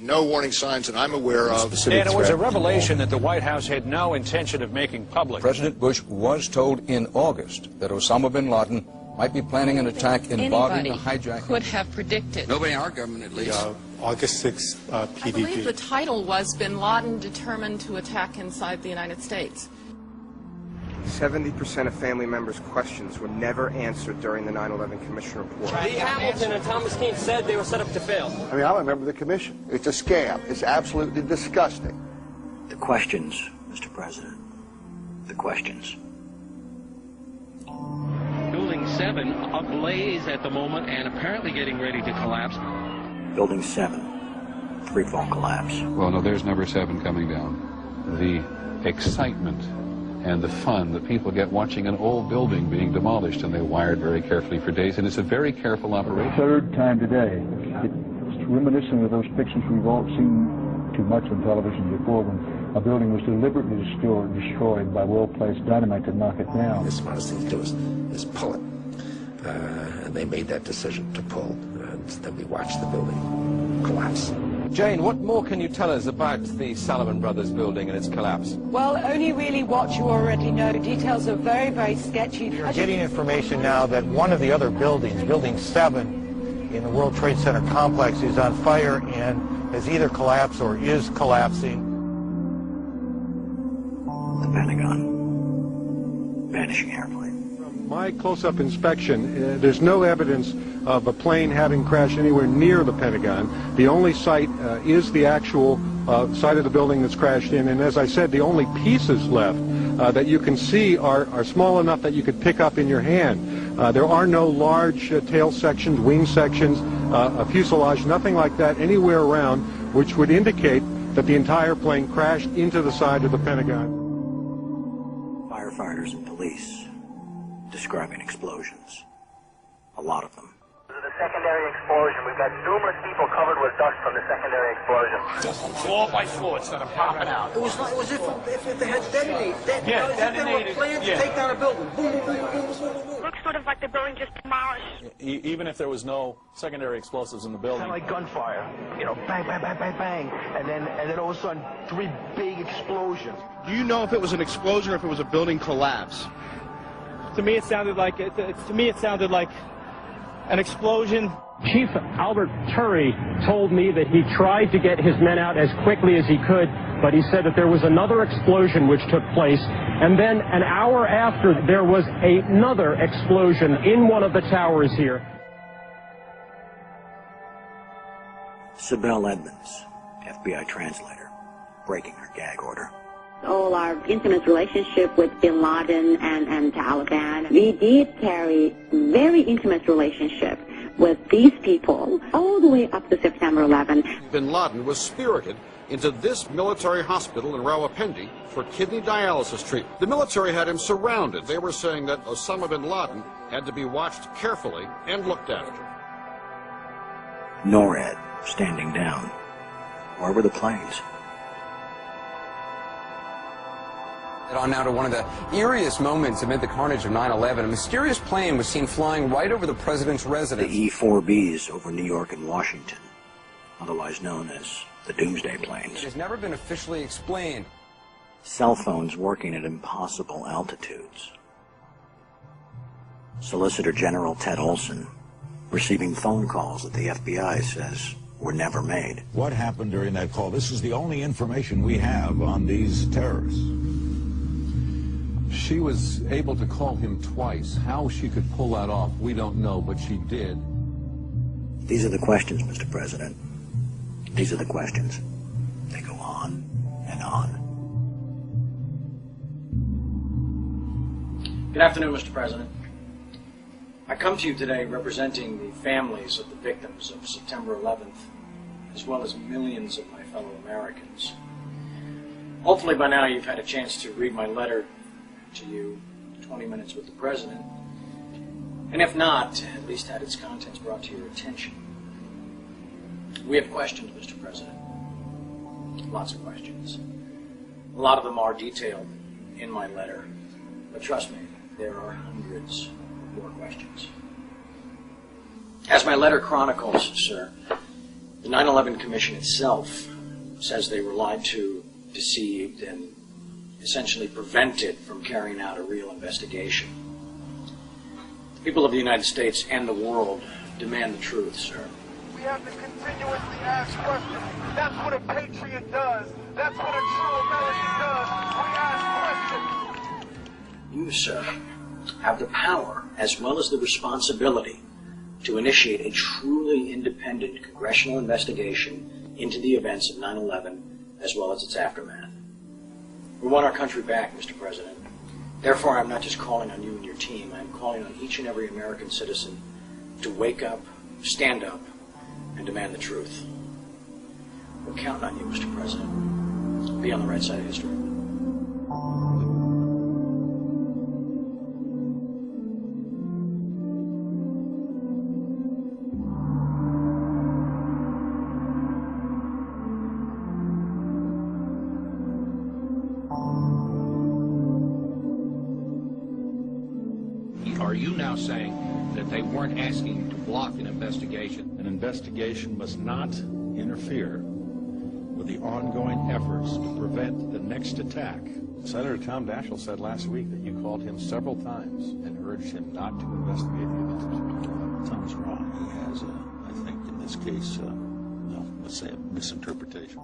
no warning signs that I'm aware of. And it was a revelation that the White House had no intention of making public. President Bush was told in August that Osama bin Laden might be planning an attack involving the hijacking. Could have predicted. Nobody in our government, at least. August 6th, PDP. I believe the title was Bin Laden Determined to Attack Inside the United States. 70% of family members' questions were never answered during the 9/11 Commission report. Lee Hamilton and Thomas Keane said they were set up to fail. I mean, I'm a member of the Commission. It's a scam. It's absolutely disgusting. The questions, Mr. President. The questions. Building 7 ablaze at the moment and apparently getting ready to collapse. Building 7, freefall collapse. Well, no, there's number 7 coming down. The excitement and the fun that people get watching an old building being demolished, and they wired very carefully for days, and it's a very careful operation. Third time today. It's reminiscent of those pictures we've all seen too much on television before, when a building was deliberately destroyed by well-placed dynamite to knock it down. The smartest thing to do is pull it. And they made that decision to pull, and then we watched the building collapse. Jane, what more can you tell us about the Salomon Brothers building and its collapse? Well, only really what you already know. Details are very, very sketchy. You're getting information now that one of the other buildings, Building 7 in the World Trade Center complex, is on fire and has either collapsed or is collapsing. The Pentagon. Vanishing airplane. From my close-up inspection, there's no evidence of a plane having crashed anywhere near the Pentagon. The only site is the actual site of the building that's crashed in, and as I said, the only pieces left that you can see are small enough that you could pick up in your hand. There are no large tail sections, wing sections, a fuselage, nothing like that anywhere around, which would indicate that the entire plane crashed into the side of the Pentagon. Firefighters and police describing explosions. A lot of them. The secondary explosion. We've got numerous people covered with dust from the secondary explosion. Floor by floor instead of popping out. It was if they had detonated. Yeah, detonated. They were planned to take down a building. Boom, boom, boom, boom, boom, boom, boom. Looks sort of like the building just demolished. Even if there was no secondary explosives in the building. Kind of like gunfire. You know, bang, bang, bang, bang, bang. And then all of a sudden, 3 big explosions. Do you know if it was an explosion or if it was a building collapse? To me, it sounded like an explosion. Chief Albert Turry told me that he tried to get his men out as quickly as he could, but he said that there was another explosion which took place, and then an hour after there was another explosion in one of the towers here. Sibel Edmonds, FBI translator, breaking her gag order. All our intimate relationship with Bin Laden and Taliban, we did carry very intimate relationship with these people all the way up to September 11th. Bin Laden was spirited into this military hospital in Rawalpindi for kidney dialysis treatment. The military had him surrounded. They were saying that Osama bin Laden had to be watched carefully and looked after. NORAD standing down. Where were the planes? On now to one of the eeriest moments amid the carnage of 9/11. A mysterious plane was seen flying right over the president's residence. The E-4Bs over New York and Washington, otherwise known as the Doomsday Planes. It has never been officially explained. Cell phones working at impossible altitudes. Solicitor General Ted Olson receiving phone calls that the FBI says were never made. What happened during that call? This is the only information we have on these terrorists. She was able to call him twice. How she could pull that off, we don't know, but she did. These are the questions, Mr. President. These are the questions. They go on and on. Good afternoon, Mr. President. I come to you today representing the families of the victims of September 11th, as well as millions of my fellow Americans. Hopefully by now you've had a chance to read my letter to you, 20 Minutes with the President, and if not, at least had its contents brought to your attention. We have questions, Mr. President. Lots of questions. A lot of them are detailed in my letter, but trust me, there are hundreds more questions. As my letter chronicles, sir, The 9/11 Commission itself says they were lied to, deceived, and essentially prevented from carrying out a real investigation. The people of the United States and the world demand the truth, sir. We have to continuously ask questions. That's what a patriot does. That's what a true American does. We ask questions. You, sir, have the power as well as the responsibility to initiate a truly independent congressional investigation into the events of 9/11 as well as its aftermath. We want our country back, Mr. President. Therefore, I'm not just calling on you and your team. I'm calling on each and every American citizen to wake up, stand up, and demand the truth. We're counting on you, Mr. President. Be on the right side of history. Are you now saying that they weren't asking to block an investigation? An investigation must not interfere with the ongoing efforts to prevent the next attack. Senator Tom Daschle said last week that you called him several times and urged him not to investigate the events. Tom's wrong. He has, I think, in this case, let's say a misinterpretation.